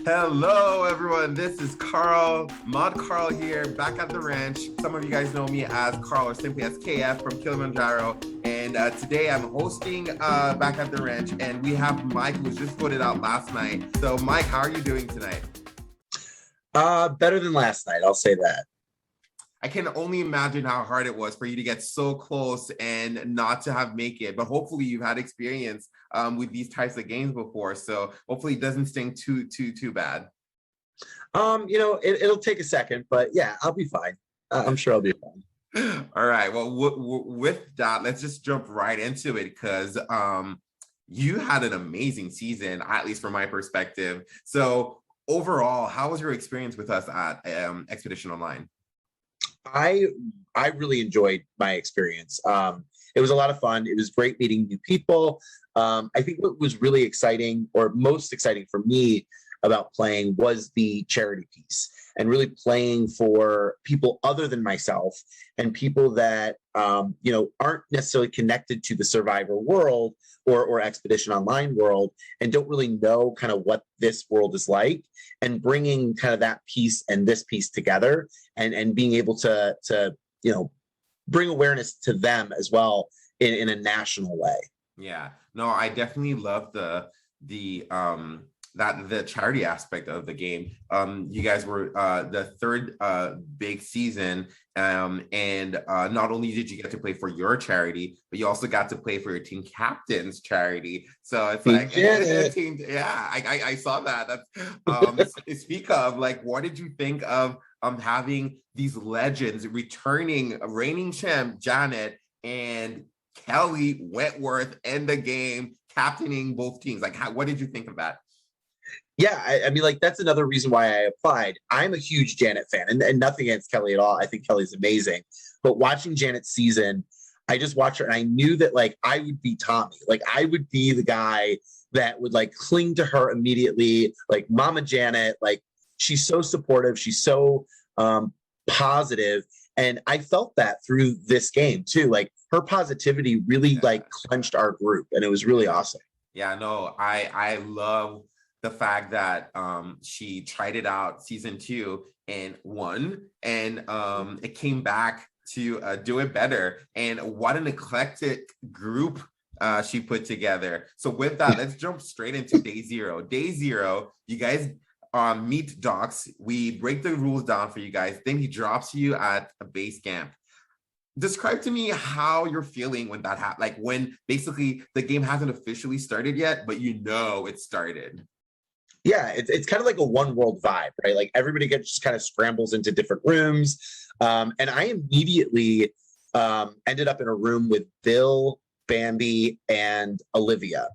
Hello, everyone. This is Carl, Mod Carl here, back at the ranch. Some of you guys know me as Carl or simply as KF from Kilimanjaro. And today I'm hosting back at the ranch, and we have Mike, who was just voted out last night. So, Mike, how are you doing tonight? Better than last night, I'll say that. I can only imagine how hard it was for you to get so close and not to have make it. But hopefully, you've had experience with these types of games before, so hopefully it doesn't sting too bad. It'll take a second, but yeah, I'll be fine. I'm sure I'll be fine. All right. Well, with that, let's just jump right into it because you had an amazing season, at least from my perspective. So overall, how was your experience with us at Expedition Online? I really enjoyed my experience. It was a lot of fun. It was great meeting new people. I think what was really exciting, or most exciting for me about playing, was the charity piece and really playing for people other than myself and people that aren't necessarily connected to the Survivor world or Expedition Online world and don't really know kind of what this world is like, and bringing kind of that piece and this piece together and being able to bring awareness to them as well in a national way. Yeah, no, I definitely love the charity aspect of the game. You guys were the third big season, and not only did you get to play for your charity, but you also got to play for your team captain's charity. So it's like, I saw that. That's speak of, like, what did you think of having these legends returning, reigning champ Janet and Kelly Wentworth in the game, captaining both teams? Like, what did you think of that? Yeah, I mean, like, that's another reason why I applied. I'm a huge Janet fan, and nothing against Kelly at all. I think Kelly's amazing. But watching Janet's season, I just watched her, and I knew that, like, I would be Tommy. Like, I would be the guy that would, like, cling to her immediately. Like, Mama Janet, like, she's so supportive. She's so positive. And I felt that through this game, too. Like, her positivity really, like, clenched our group, and it was really awesome. Yeah, no, I love the fact that she tried it out season 2 and won, and it came back to do it better. And what an eclectic group she put together. So with that, let's jump straight into day zero. Day zero, you guys meet Docs. We break the rules down for you guys. Then he drops you at a base camp. Describe to me how you're feeling when that happened, like when basically the game hasn't officially started yet, but you know it started. Yeah, it's kind of like a one world vibe, right? Like, everybody just kind of scrambles into different rooms. And I immediately ended up in a room with Bill, Bambi, and Olivia.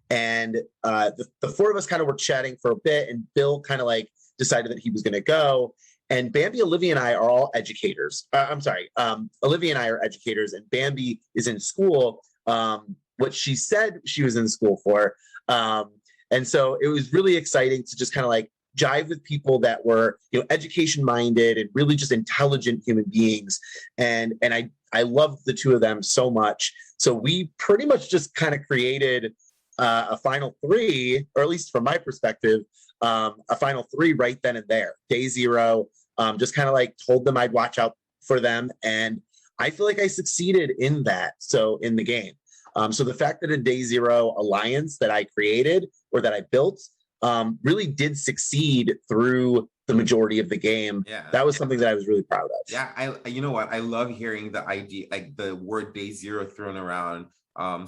And the four of us kind of were chatting for a bit, and Bill kind of like decided that he was going to go. And Bambi, Olivia, and I are all educators. Olivia and I are educators, and Bambi is in school, what she said she was in school for. And so it was really exciting to just kind of like jive with people that were, education minded and really just intelligent human beings. And I loved the two of them so much. So we pretty much just kind of created a final three, or at least from my perspective, a final three right then and there. Day zero, just kind of like told them I'd watch out for them. And I feel like I succeeded in that. So in the game. So the fact that a day zero alliance that I created or that I built really did succeed through the majority of the game. Yeah, that was something that I was really proud of. Yeah, you know what? I love hearing the idea, like the word day zero thrown around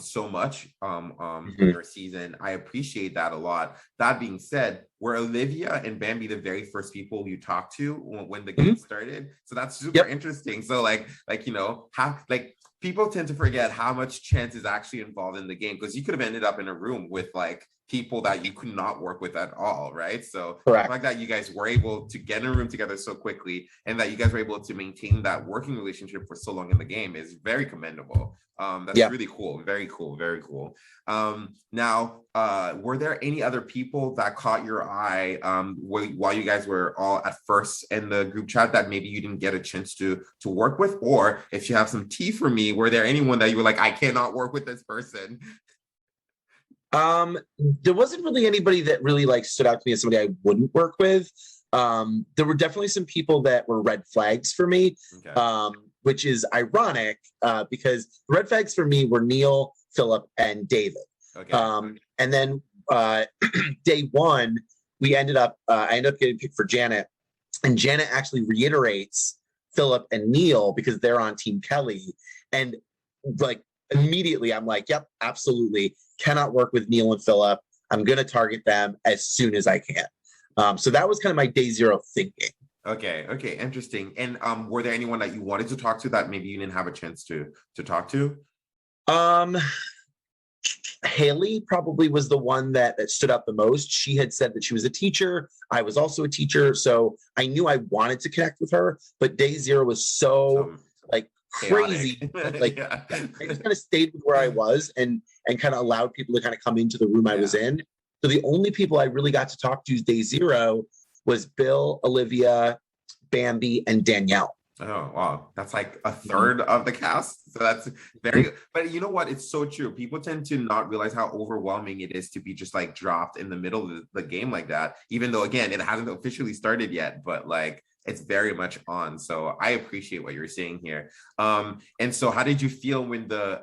so much in your season. I appreciate that a lot. That being said, were Olivia and Bambi the very first people you talked to when the game started? So that's super interesting. So how people tend to forget how much chance is actually involved in the game, because you could have ended up in a room with like people that you could not work with at all, right? So Correct. The fact that you guys were able to get in a room together so quickly and that you guys were able to maintain that working relationship for so long in the game is very commendable. That's really cool. Very cool. Very cool. Now, were there any other people that caught your eye while you guys were all at first in the group chat that maybe you didn't get a chance to work with? Or if you have some tea for me, were there anyone that you were like, I cannot work with this person? There wasn't really anybody that really like stood out to me as somebody I wouldn't work with. There were definitely some people that were red flags for me, Okay. which is ironic because the red flags for me were Neil, Philip, and David. Okay. And then day one, I ended up getting picked for Janet, and Janet actually reiterates Philip and Neil because they're on Team Kelly, and like immediately I'm like, yep, absolutely cannot work with Neil and Philip. I'm going to target them as soon as I can. So that was kind of my day zero thinking. Okay, interesting. And were there anyone that you wanted to talk to that maybe you didn't have a chance to talk to? Haley probably was the one that stood out the most. She had said that she was a teacher. I was also a teacher. So I knew I wanted to connect with her, but day zero was so like crazy. Like yeah. I just kind of stayed with where I was and kind of allowed people to kind of come into the room I was in. So the only people I really got to talk to day zero was Bill, Olivia, Bambi, and Danielle. Oh, wow. That's like a third of the cast. So that's very, but you know what? It's so true. People tend to not realize how overwhelming it is to be just like dropped in the middle of the game like that, even though, again, it hasn't officially started yet, but like it's very much on. So I appreciate what you're saying here. And so how did you feel when the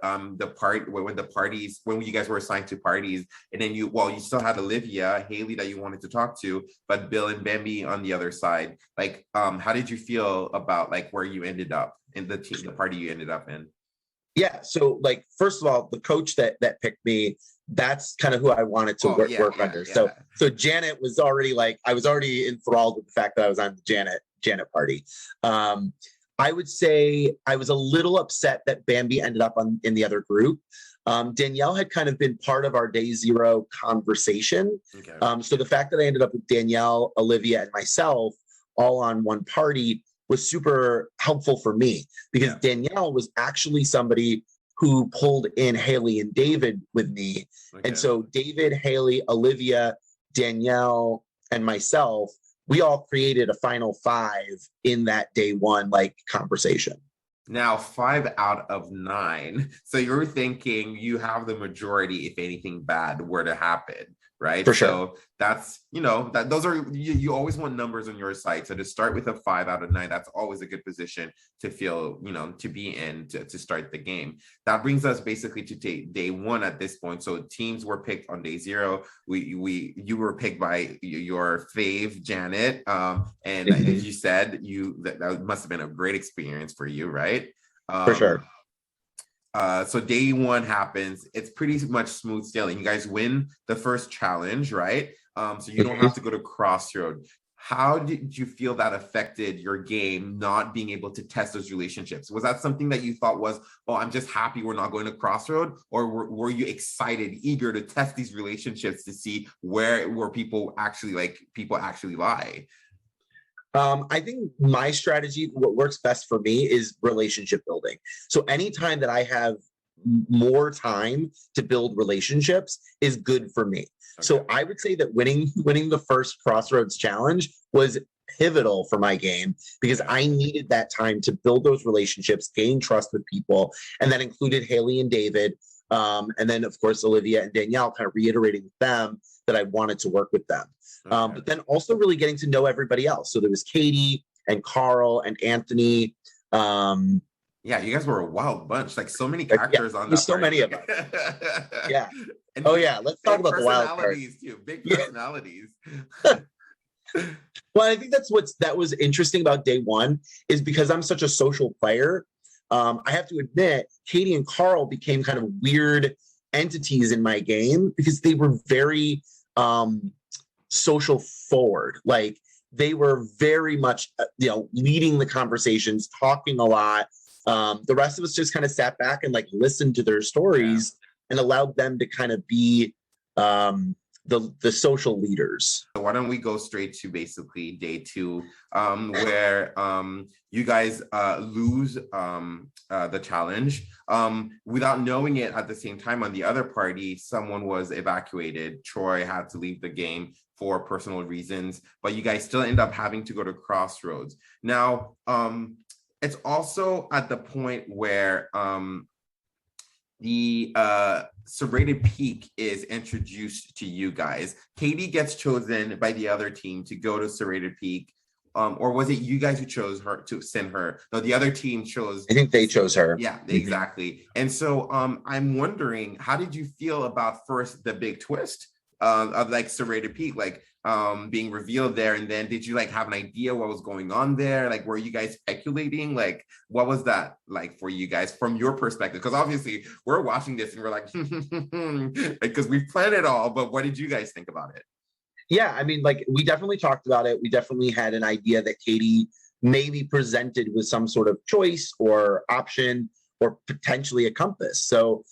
parties, when you guys were assigned to parties, and then you still had Olivia, Haley that you wanted to talk to, but Bill and Bambi on the other side. Like, how did you feel about like where you ended up in the party you ended up in? Yeah. So like, first of all, the coach that picked me, that's kind of who I wanted to work under. Yeah. So Janet was already like, I was already enthralled with the fact that I was on the Janet party. I would say I was a little upset that Bambi ended up in the other group. Danielle had kind of been part of our day zero conversation. Okay. So the fact that I ended up with Danielle, Olivia, and myself all on one party was super helpful for me because Danielle was actually somebody who pulled in Haley and David with me. Okay. And so David, Haley, Olivia, Danielle, and myself, we all created a final five in that day one like conversation. Now 5 out of 9. So you're thinking you have the majority if anything bad were to happen, right? For sure. So that's, that those are, you always want numbers on your side. So to start with a 5 out of 9, that's always a good position to feel, to be in to start the game. That brings us basically to day one at this point. So teams were picked on day zero. You were picked by your fave, Janet. And as you said, that must have been a great experience for you, right? For sure. So day one happens. It's pretty much smooth sailing. You guys win the first challenge, right? So you don't have to go to Crossroad. How did you feel that affected your game, not being able to test those relationships? Was that something that you thought was, oh, I'm just happy we're not going to Crossroad? Or were you excited, eager to test these relationships to see where people actually lie? I think my strategy, what works best for me is relationship building. So anytime that I have more time to build relationships is good for me. Okay. So I would say that winning the first Crossroads challenge was pivotal for my game because I needed that time to build those relationships, gain trust with people, and that included Haley and David. And then, of course, Olivia and Danielle, kind of reiterating with them that I wanted to work with them. Okay. But then also really getting to know everybody else. So there was Katie and Carl and Anthony. Yeah, you guys were a wild bunch. Like so many characters on that. So many of us. Yeah. And let's talk about the wild personalities too. Big personalities. Well, I think that was interesting about day one is because I'm such a social player. I have to admit, Katie and Carl became kind of weird entities in my game because they were very social forward. Like they were very much, leading the conversations, talking a lot. The rest of us just kind of sat back and like listened to their stories and allowed them to kind of be the social leaders. So why don't we go straight to basically day two, where you guys lose the challenge. Without knowing it at the same time on the other party, someone was evacuated. Troy had to leave the game for personal reasons, but you guys still end up having to go to Crossroads. Now, it's also at the point where the serrated peak is introduced to you guys, Katie gets chosen by the other team to go to serrated peak. Or was it you guys who chose her to send her? No, the other team chose. I think they chose her. Yeah, exactly. And so I'm wondering, how did you feel about first the big twist of like serrated peak, like being revealed there, and then did you like have an idea what was going on there? Like, were you guys speculating? Like, what was that like for you guys from your perspective? Because obviously we're watching this and we're like, because we've planned it all, but what did you guys think about it? Yeah, I mean, like we definitely talked about it. We definitely had an idea that Katie may be presented with some sort of choice or option or potentially a compass. So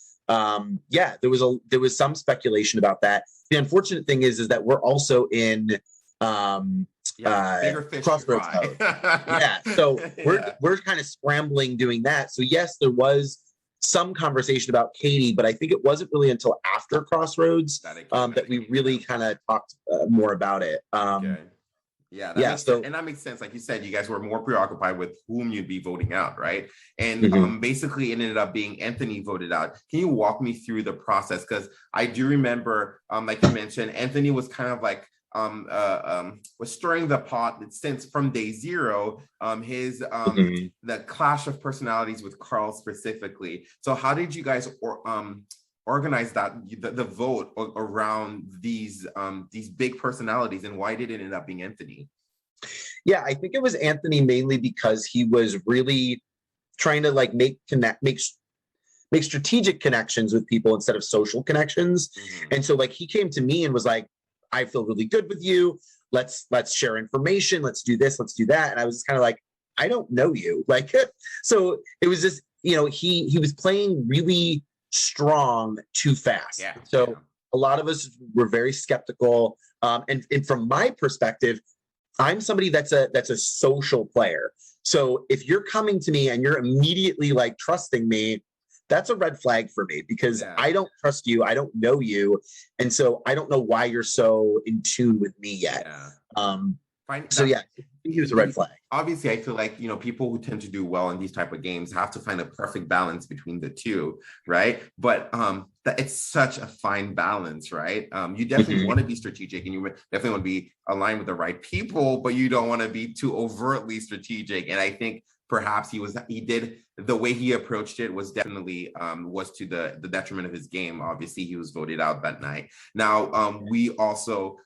yeah, there was some speculation about that. The unfortunate thing is that we're also in bigger fish crossroads mode. Yeah, so we're kind of scrambling doing that. So yes, there was some conversation about Katie, but I think it wasn't really until after Crossroads that we really kind of talked more about it. Okay. Yeah, that makes sense. Like you said, you guys were more preoccupied with whom you'd be voting out, right? And basically, it ended up being Anthony voted out. Can you walk me through the process? Because I do remember, like you mentioned, Anthony was kind of like was stirring the pot since from day zero. The clash of personalities with Carl specifically. So how did you guys organize that the vote around these big personalities, and why did it end up being Anthony? Yeah, I think it was Anthony mainly because he was really trying to like make strategic connections with people instead of social connections. And so like he came to me and was like, I feel really good with you. Let's share information. Let's do this. Let's do that. And I was just kind of like, I don't know you. Like, so it was just, he was playing really strong too fast. Yeah. So a lot of us were very skeptical. And from my perspective, I'm somebody that's a social player. So if you're coming to me and you're immediately like trusting me, that's a red flag for me because I don't trust you. I don't know you. And so I don't know why you're so in tune with me yet. So yeah, I think he was a red flag. Obviously, I feel like, people who tend to do well in these type of games have to find a perfect balance between the two, right? But it's such a fine balance, right? You definitely want to be strategic and you definitely want to be aligned with the right people, but you don't want to be too overtly strategic. And I think perhaps the way he approached it was definitely was to the detriment of his game. Obviously, he was voted out that night. Now, we also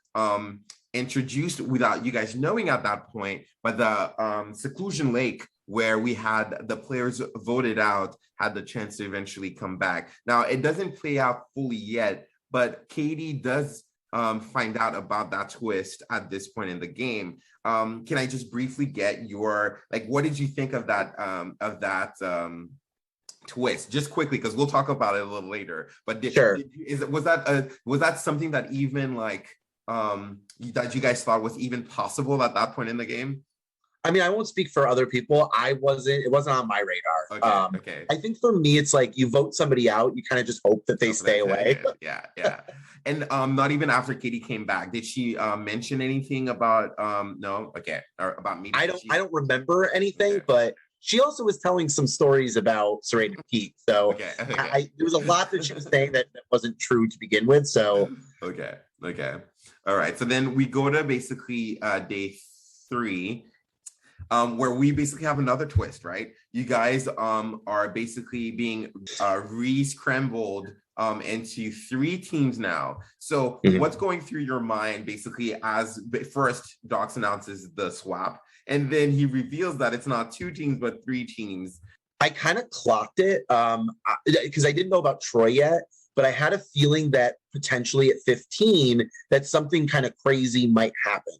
introduced, without you guys knowing at that point, but the Seclusion Lake, where we had the players voted out, had the chance to eventually come back. Now, it doesn't play out fully yet, but Katie does find out about that twist at this point in the game. Can I just briefly get your, like, what did you think of that twist, just quickly, because we'll talk about it a little later. But was that something that even like that you guys thought was even possible at that point in the game? I mean, I won't speak for other people. It wasn't on my radar. Okay. I think for me, it's like you vote somebody out, you kind of just hope that they stay away. Yeah. And not even after Katie came back, did she mention anything about no? Okay. Or about me? I don't remember anything, but she also was telling some stories about Serrated Peak. So there was a lot that she was saying that wasn't true to begin with. So Okay. All right. So then we go to basically day 3. Where we basically have another twist, right? You guys are basically being re-scrambled into 3 teams now. So what's going through your mind basically as first Docs announces the swap, and then he reveals that it's not 2 teams, but 3 teams? I kind of clocked it because I didn't know about Troy yet, but I had a feeling that potentially at 15, that something kind of crazy might happen.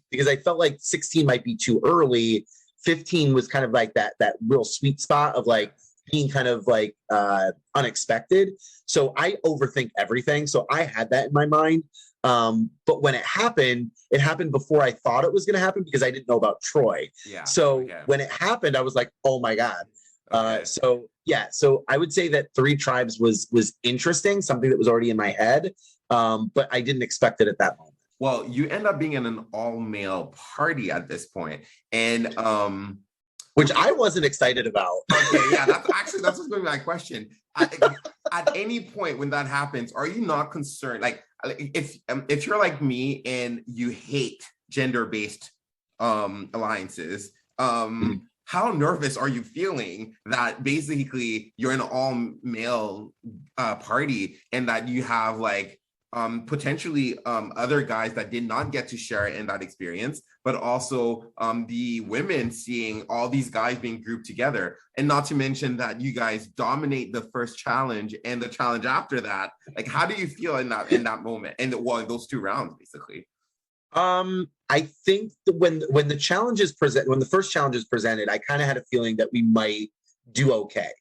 Because I felt like 16 might be too early. 15 was kind of like that real sweet spot of like being kind of like unexpected. So I overthink everything. So I had that in my mind. But when it happened before I thought it was going to happen because I didn't know about Troy. So when it happened, I was like, oh my God. So I would say that 3 tribes was interesting, something that was already in my head. But I didn't expect it at that moment. Well, you end up being in an all-male party at this point, and which I wasn't excited about. Okay, yeah, that's what's going to be my question. at any point when that happens, are you not concerned? Like if you're like me and you hate gender-based alliances, how nervous are you feeling that basically you're an all-male party and that you have like potentially other guys that did not get to share in that experience, but also the women seeing all these guys being grouped together, and not to mention that you guys dominate the first challenge and the challenge after that. Like, how do you feel in that moment? And well, those 2 rounds, basically. I think that when the challenge is when the first challenge is presented, I kind of had a feeling that we might do okay.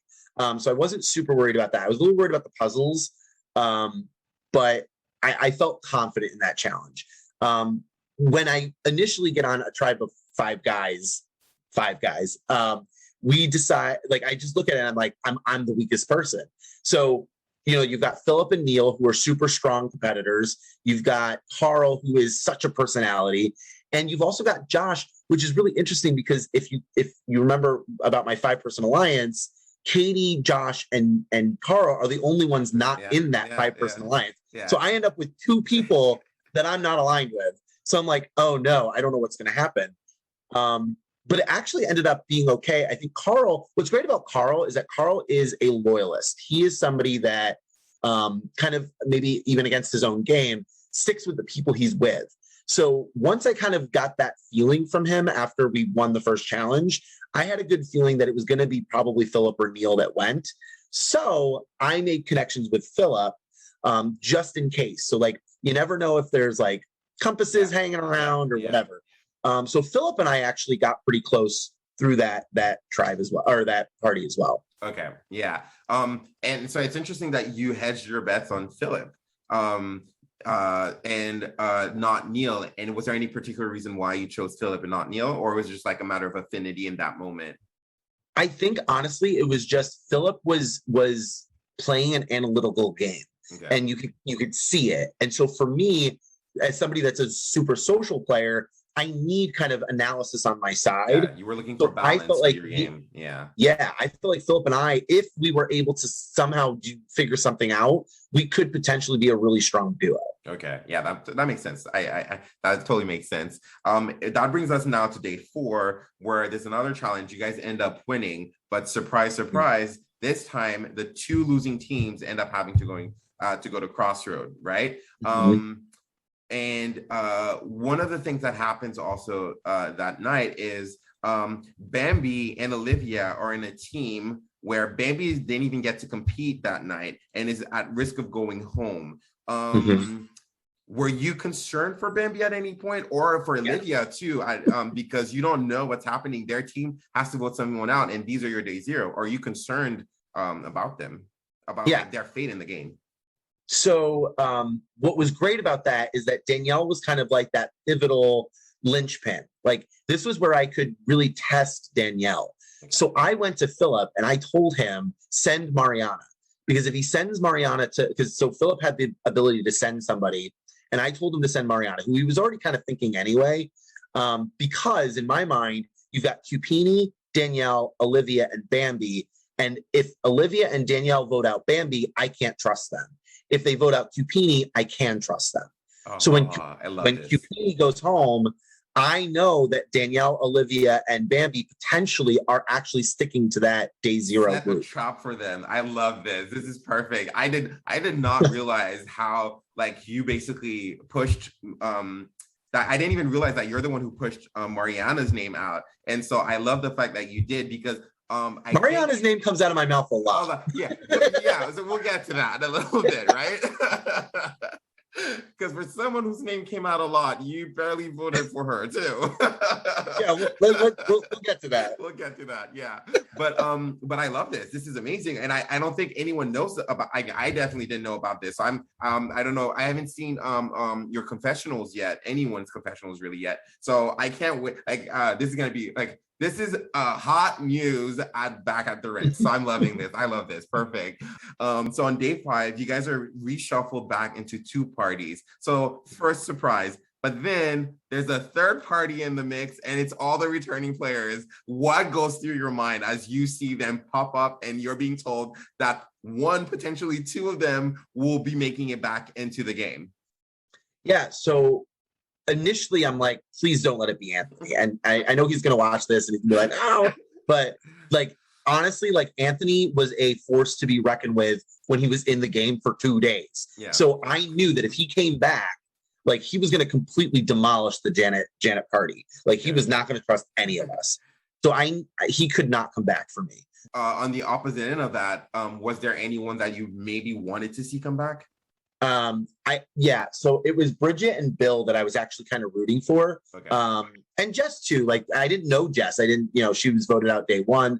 So I wasn't super worried about that. I was a little worried about the puzzles, but I felt confident in that challenge. When I initially get on a tribe of five guys, we decide, like, I just look at it and I'm like, I'm the weakest person. So, you know, you've got Philip and Neil, who are super strong competitors. You've got Carl, who is such a personality. And you've also got Josh, which is really interesting because if you remember about my 5-person alliance, Katie, Josh, and Carl are the only ones not in that 5-person alliance. Yeah. So I end up with 2 people that I'm not aligned with. So I'm like, oh no, I don't know what's going to happen. But it actually ended up being okay. I think Carl, what's great about Carl is that Carl is a loyalist. He is somebody that kind of maybe even against his own game sticks with the people he's with. So once I kind of got that feeling from him after we won the first challenge, I had a good feeling that it was going to be probably Philip or Neil that went. So I made connections with Philip just in case. So like, you never know if there's like compasses hanging around or whatever. So Philip and I actually got pretty close through that tribe as well, or that party as well. Okay. Yeah. And so it's interesting that you hedged your bets on Philip and not Neil. And was there any particular reason why you chose Philip and not Neil, or was it just like a matter of affinity in that moment? I think honestly, it was just Philip was playing an analytical game, and you could see it. And so for me, as somebody that's a super social player, I need kind of analysis on my side. Yeah, you were looking for balance for your game. Yeah, I feel like Philip and I, if we were able to somehow figure something out, we could potentially be a really strong duo. Okay, yeah, that makes sense. I that totally makes sense. That brings us now to day 4, where there's another challenge. You guys end up winning, but surprise, surprise, this time the 2 losing teams end up having to go to Crossroad, right? And one of the things that happens also that night is Bambi and Olivia are in a team where Bambi didn't even get to compete that night and is at risk of going home. Were you concerned for Bambi at any point, or for Olivia too? Because you don't know what's happening. Their team has to vote someone out, and these are your day 0. Are you concerned about them, about like, their fate in the game? So what was great about that is that Danielle was kind of like that pivotal linchpin. Like, this was where I could really test Danielle. So I went to Philip and I told him, send Mariana. Because if he sends Mariana so Philip had the ability to send somebody, and I told him to send Mariana, who he was already kind of thinking anyway, because in my mind, you've got Cupini, Danielle, Olivia, and Bambi. And if Olivia and Danielle vote out Bambi, I can't trust them. If they vote out Cupini, I can trust them. So when Cupini goes home, I know that Danielle, Olivia, and Bambi potentially are actually sticking to that day 0 group. Set a trap for them. I love this. This is perfect. I did not realize how like you basically pushed that. I didn't even realize that you're the one who pushed Mariana's name out. And so I love the fact that you did, because Mariana's name comes out of my mouth a lot. Yeah. So we'll get to that in a little bit, right? Because for someone whose name came out a lot, you barely voted for her too. We'll get to that. We'll get to that. Yeah, but I love this. This is amazing, and I don't think anyone knows about. I definitely didn't know about this. I don't know. I haven't seen your confessionals yet. Anyone's confessionals really yet. So I can't wait. Like this is gonna be like. This is hot news back at the Ritz. So I'm loving this. I love this. Perfect. So on day 5, you guys are reshuffled back into 2 parties. So first surprise, But then there's a third party in the mix, and it's all the returning players. What goes through your mind as you see them pop up and you're being told that one, potentially two of them will be making it back into the game? Yeah. So initially I'm like, please don't let it be Anthony. And I know he's going to watch this and he's going to be like, oh, but like, honestly, like Anthony was a force to be reckoned with when he was in the game for 2 days. Yeah. So I knew that if he came back, like he was going to completely demolish the Janet party. Like he was not going to trust any of us. So he could not come back for me. On the opposite end of that, was there anyone that you maybe wanted to see come back? So it was Bridget and Bill that I was actually kind of rooting for. Okay. And Jess too. Like I didn't know Jess. I didn't, she was voted out day one.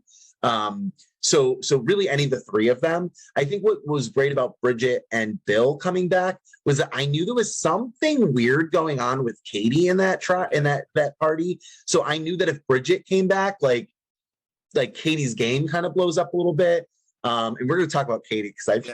So really any of the three of them. I think what was great about Bridget and Bill coming back was that I knew there was something weird going on with Katie in that that party. So I knew that if Bridget came back, like Katie's game kind of blows up a little bit. And we're going to talk about Katie because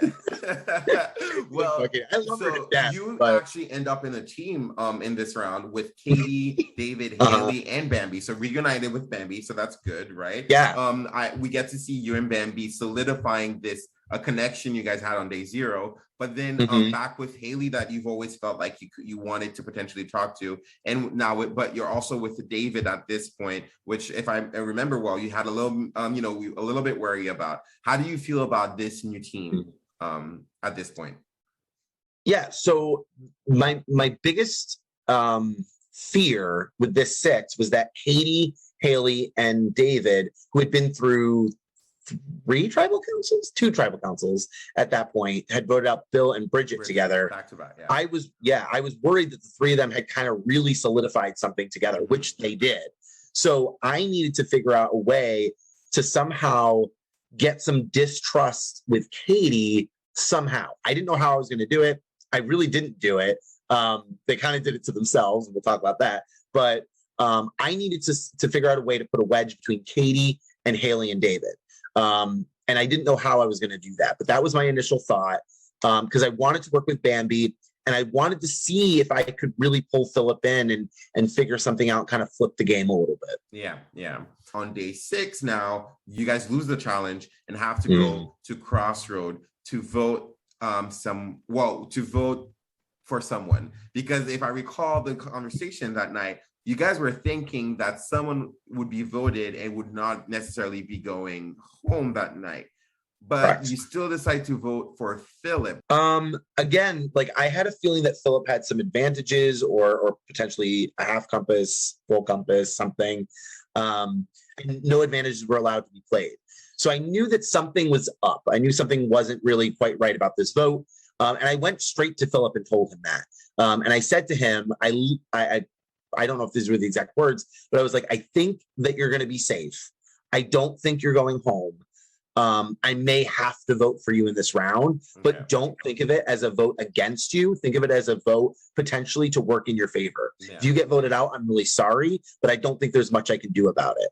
well, okay. I love her to death, actually end up in a team in this round with Katie, David, Haley, and Bambi. So reunited with Bambi, so that's good, right? Yeah. We get to see you and Bambi solidifying this connection you guys had on day 0. But then back with Haley, that you've always felt like you wanted to potentially talk to, and now but you're also with David at this point, which if I remember well, you had a little a little bit worry about. How do you feel about this new team at this point? Yeah, so my biggest fear with this 6 was that Katie, Haley, and David, who had been through 2 tribal councils at that point, had voted out Bill and Bridget together. Back to back, yeah. I was worried that the 3 of them had kind of really solidified something together, which they did. So I needed to figure out a way to somehow get some distrust with Katie somehow. I didn't know how I was going to do it. I really didn't do it. They kind of did it to themselves, and we'll talk about that. But I needed to figure out a way to put a wedge between Katie and Haley and David. And I didn't know how I was going to do that, but that was my initial thought, because I wanted to work with Bambi, and I wanted to see if I could really pull Philip in and figure something out, kind of flip the game a little bit. Yeah. On day 6 now, you guys lose the challenge and have to go to Crossroad to vote to vote for someone. Because if I recall the conversation that night, you guys were thinking that someone would be voted and would not necessarily be going home that night. But correct. You still decide to vote for Philip. Again, like I had a feeling that Philip had some advantages or potentially a half compass, full compass, something. And no advantages were allowed to be played. So I knew that something was up. I knew something wasn't really quite right about this vote. And I went straight to Philip and told him that. And I said to him, I don't know if these were the exact words, but I was like, I think that you're going to be safe. I don't think you're going home. I may have to vote for you in this round, but don't think of it as a vote against you. Think of it as a vote potentially to work in your favor. Yeah. If you get voted out, I'm really sorry, but I don't think there's much I can do about it.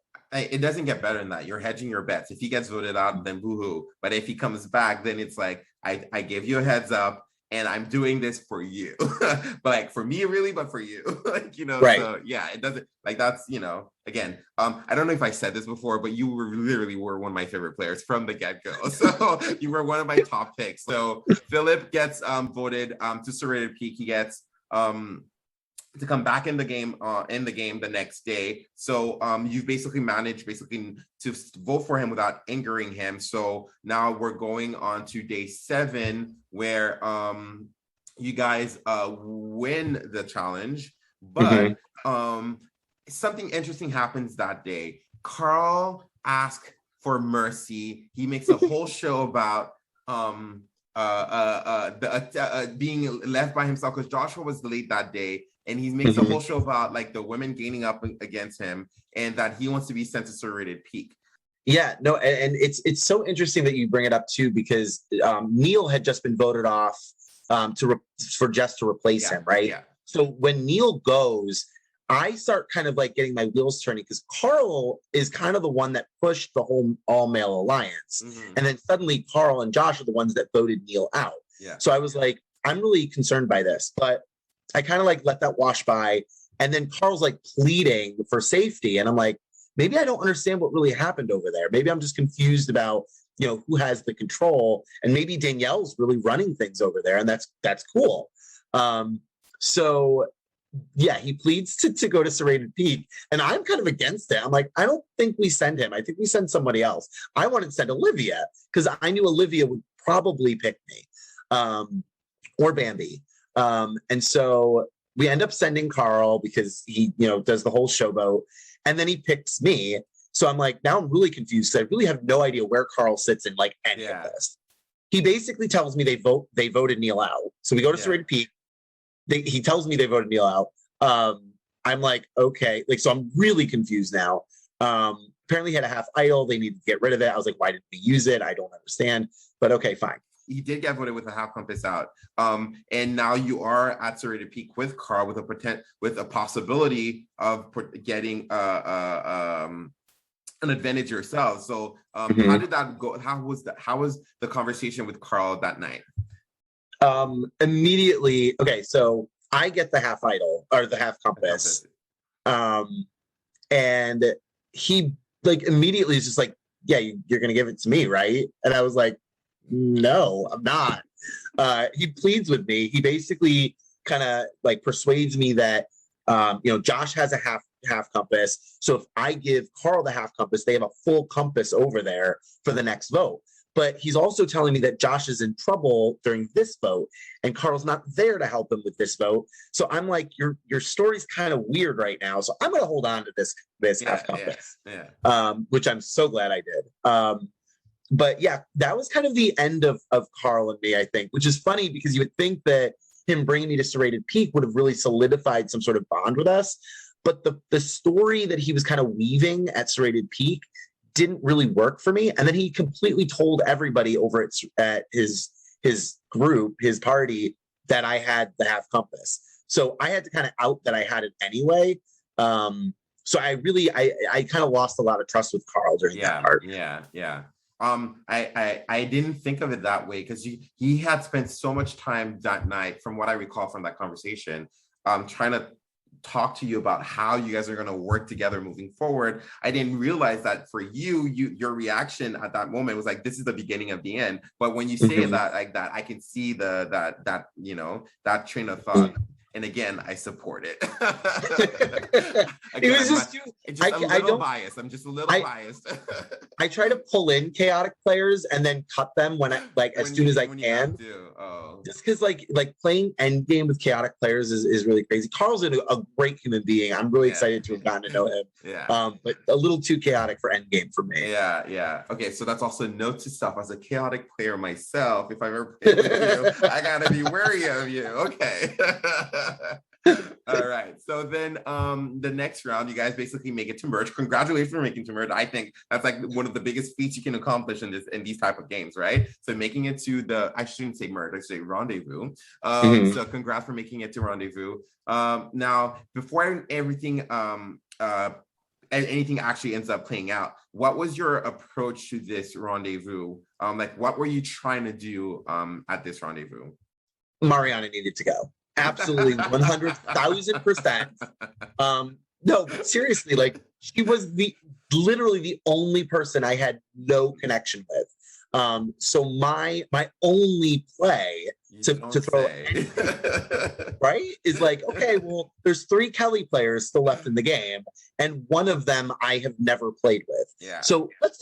It doesn't get better than that. You're hedging your bets. If he gets voted out, then boo-hoo. But if he comes back, then it's like, I gave you a heads up, and I'm doing this for you. But like for me, really, but for you. Right. So yeah, it doesn't, like that's, again, I don't know if I said this before, but you literally were one of my favorite players from the get-go. So you were one of my top picks. So Philip gets voted to Serrated Peak. He gets to come back in the game the next day. So you've basically managed to vote for him without angering him. So now we're going on to day 7 where you guys win the challenge, but something interesting happens that day. Carl asks for mercy. He makes a whole show about being left by himself because Joshua was late that day. And he makes a whole show about like the women gaining up against him and that he wants to be sent to Serrated Peak. Yeah, no, and it's so interesting that you bring it up too, because Neil had just been voted off for Jess to replace him, right? Yeah. So when Neil goes, I start kind of like getting my wheels turning because Carl is kind of the one that pushed the whole all-male alliance. And then suddenly Carl and Josh are the ones that voted Neil out. Yeah. So I was like, I'm really concerned by this, but I kind of like let that wash by. And then Carl's like pleading for safety. And I'm like, maybe I don't understand what really happened over there. Maybe I'm just confused about, who has the control. And maybe Danielle's really running things over there. And that's cool. So yeah, he pleads to go to Serrated Peak. And I'm kind of against it. I'm like, I don't think we send him. I think we send somebody else. I wanted to send Olivia because I knew Olivia would probably pick me or Bambi. And so we end up sending Carl because he, does the whole showboat. And then he picks me. So I'm like, now I'm really confused because I really have no idea where Carl sits in like any of this. He basically tells me they voted Neil out. So we go to Serrated Peak. He tells me they voted Neil out. I'm like, okay. So I'm really confused now. Apparently he had a half idol. They needed to get rid of it. I was like, why didn't we use it? I don't understand. But okay, fine. He did get voted with a half compass out. And now you are at Serrated Peak with Carl with a possibility of getting an advantage yourself. So how did that go? How was the conversation with Carl that night? Immediately, okay, so I get the half idol or the half compass. And he immediately is just like, yeah, you're gonna give it to me, right? And I was like, no, I'm not. He pleads with me. He basically kind of persuades me that Josh has a half compass. So if I give Carl the half compass, they have a full compass over there for the next vote. But he's also telling me that Josh is in trouble during this vote and Carl's not there to help him with this vote. So I'm like, your story's kind of weird right now. So I'm going to hold on to this half compass, which I'm so glad I did. But yeah, that was kind of the end of Carl and me, I think, which is funny because you would think that him bringing me to Serrated Peak would have really solidified some sort of bond with us. But the story that he was kind of weaving at Serrated Peak didn't really work for me. And then he completely told everybody over at his group, his party, that I had the half compass. So I had to kind of out that I had it anyway. So I kind of lost a lot of trust with Carl during that part. Yeah. I didn't think of it that way because he had spent so much time that night, from what I recall from that conversation, trying to talk to you about how you guys are going to work together moving forward. I didn't realize that for your reaction at that moment was like, this is the beginning of the end. But when you say that like that, I can see that train of thought. And again, I support it. Again, it was biased. I'm just a little biased. I try to pull in chaotic players and then cut them when I as soon as I can. Just because like playing endgame with chaotic players is really crazy. Carl's a great human being. I'm really excited to have gotten to know him. But a little too chaotic for endgame for me. Yeah. Okay, so that's also a note to self. As a chaotic player myself, if I ever play with you, I gotta be wary of you. Okay. All right. So then the next round, you guys basically make it to merge. Congratulations for making to merge. I think that's like one of the biggest feats you can accomplish in these type of games, right? So making it to I shouldn't say merge, I should say rendezvous. So congrats for making it to rendezvous. Now, before everything anything actually ends up playing out, what was your approach to this rendezvous? What were you trying to do at this rendezvous? Mariana needed to go. Absolutely, 100,000%. No, but seriously, she was literally the only person I had no connection with. So my only play to throw anything, right, is okay, well, there's 3 Kelly players still left in the game, and one of them I have never played with. Yeah. So let's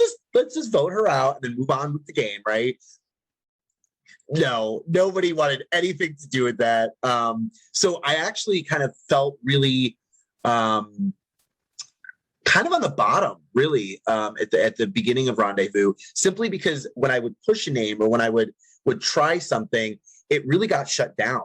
just vote her out and then move on with the game, right? No, nobody wanted anything to do with that. So I actually kind of felt really kind of on the bottom, really, at the beginning of Rendezvous, simply because when I would push a name or when I would try something, it really got shut down.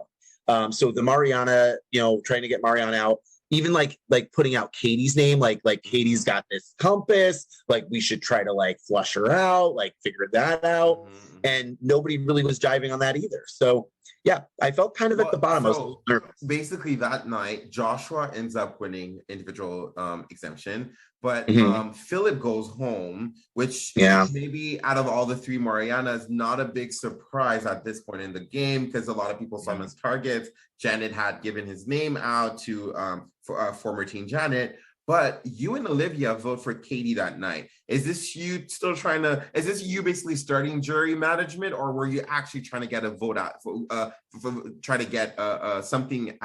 So the Mariana, trying to get Mariana out, even like putting out Katie's name, like Katie's got this compass, we should try to flush her out, figure that out. And nobody really was jiving on that either. So yeah, I felt kind of at the bottom. I was a little nervous. Basically that night, Joshua ends up winning individual exemption, but Mhm. Philip goes home, which Yeah. maybe out of all the three, Mariana is not a big surprise at this point in the game because a lot of people saw him as targets. Janet had given his name out to former Team Janet. But you and Olivia vote for Katie that night. Is this you still trying to, is this you basically starting jury management, or were you actually trying to get a vote out, try to get something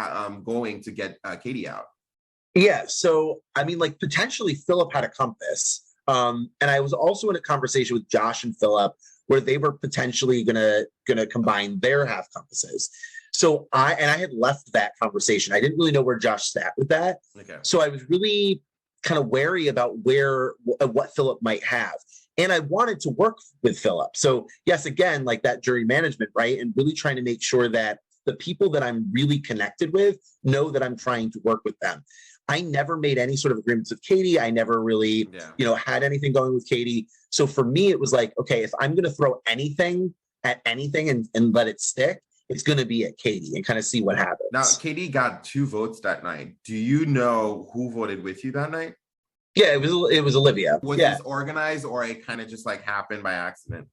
going to get Katie out? Yeah. So, I mean, like potentially Philip had a compass. And I was also in a conversation with Josh and Philip where they were potentially gonna combine their half compasses. So I had left that conversation. I didn't really know where Josh sat with that. Okay. So I was really kind of wary about what Philip might have. And I wanted to work with Philip. So yes, again, like that jury management, right? And really trying to make sure that the people that I'm really connected with know that I'm trying to work with them. I never made any sort of agreements with Katie. I never really, had anything going with Katie. So for me, it was like, okay, if I'm going to throw anything at anything and let it stick, it's going to be at Katie and kind of see what happens. Now, Katie got 2 votes that night. Do you know who voted with you that night? Yeah, it was Olivia. Was this organized, or it kind of just like happened by accident?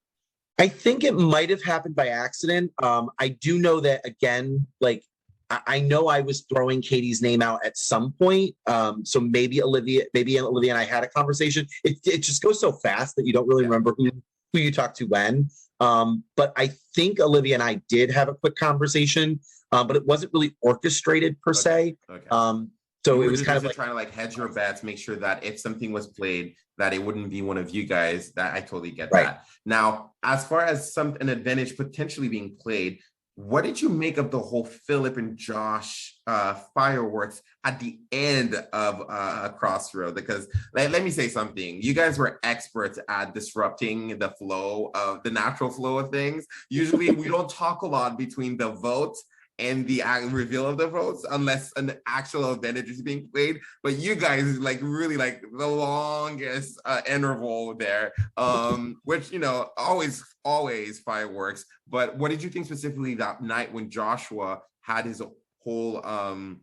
I think it might have happened by accident. I do know that, again, like I know I was throwing Katie's name out at some point. So maybe Olivia and I had a conversation. It just goes so fast that you don't really remember who you talked to when. But I think Olivia and I did have a quick conversation, but it wasn't really orchestrated per se. Okay. So it was kind of like trying to like hedge your bets, make sure that if something was played, that it wouldn't be one of you guys. That I totally get that. Now, as far as an advantage potentially being played, what did you make of the whole Philip and Josh fireworks at the end of Crossroad? Because let me say something. You guys were experts at disrupting the flow of the natural flow of things. Usually we don't talk a lot between the votes and the reveal of the votes unless an actual advantage is being played, but you guys like really like the longest interval there, which always fireworks. But what did you think specifically that night when Joshua had his whole I'm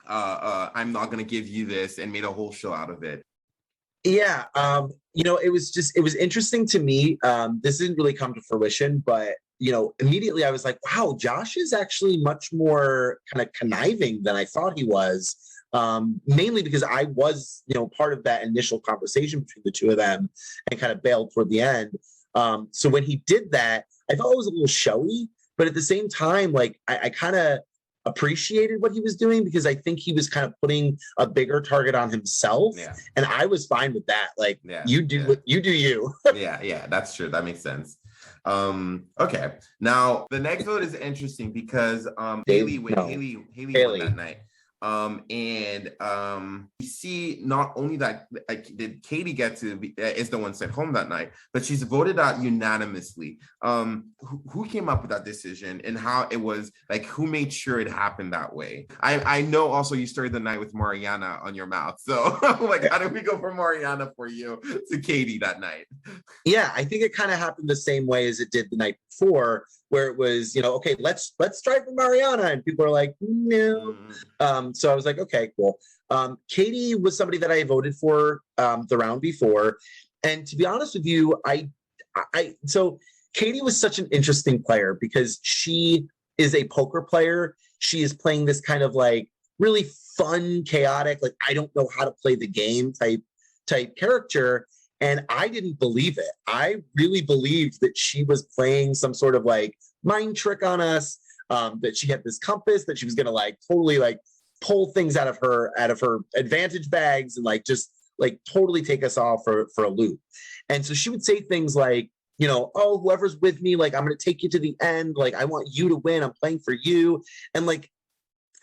not gonna give you this and made a whole show out of it? Yeah, it was interesting to me. This didn't really come to fruition, but immediately I was like, wow, Josh is actually much more kind of conniving than I thought he was. Mainly because I was, part of that initial conversation between the two of them and kind of bailed toward the end. So when he did that, I thought it was a little showy, but at the same time, like I kind of appreciated what he was doing because I think he was kind of putting a bigger target on himself. Yeah. And I was fine with that. Like you do you do you. Yeah, that's true. That makes sense. Okay. Now the next vote is interesting because Haley won that night. We see not only that did Katie get to be is the one sent home that night, but she's voted out unanimously. Who came up with that decision and how it was like, who made sure it happened that way? I know also you started the night with Mariana on your mouth. So like, how did we go from Mariana for you to Katie that night? Yeah, I think it kind of happened the same way as it did the night before, where it was, okay, let's try for Mariana. And people are like, no. So I was like, okay, cool. Katie was somebody that I voted for the round before. And to be honest with you, so Katie was such an interesting player because she is a poker player. She is playing this kind of like really fun, chaotic, like I don't know how to play the game type character. And I didn't believe it. I really believed that she was playing some sort of like mind trick on us, that she had this compass, that she was gonna like totally like pull things out of her advantage bags and like just like totally take us all for a loop. And so she would say things like, oh, whoever's with me, like I'm gonna take you to the end, like I want you to win, I'm playing for you. And like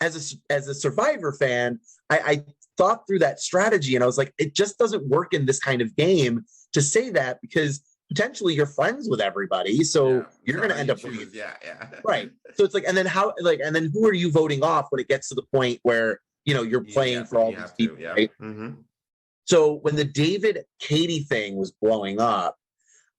as a Survivor fan, I thought through that strategy and I was like, it just doesn't work in this kind of game to say that because potentially you're friends with everybody. So you're going to end up winning. Yeah. Right. So it's like, and then who are you voting off when it gets to the point where, you're playing for all these people, right? Mm-hmm. So when the David Katie thing was blowing up,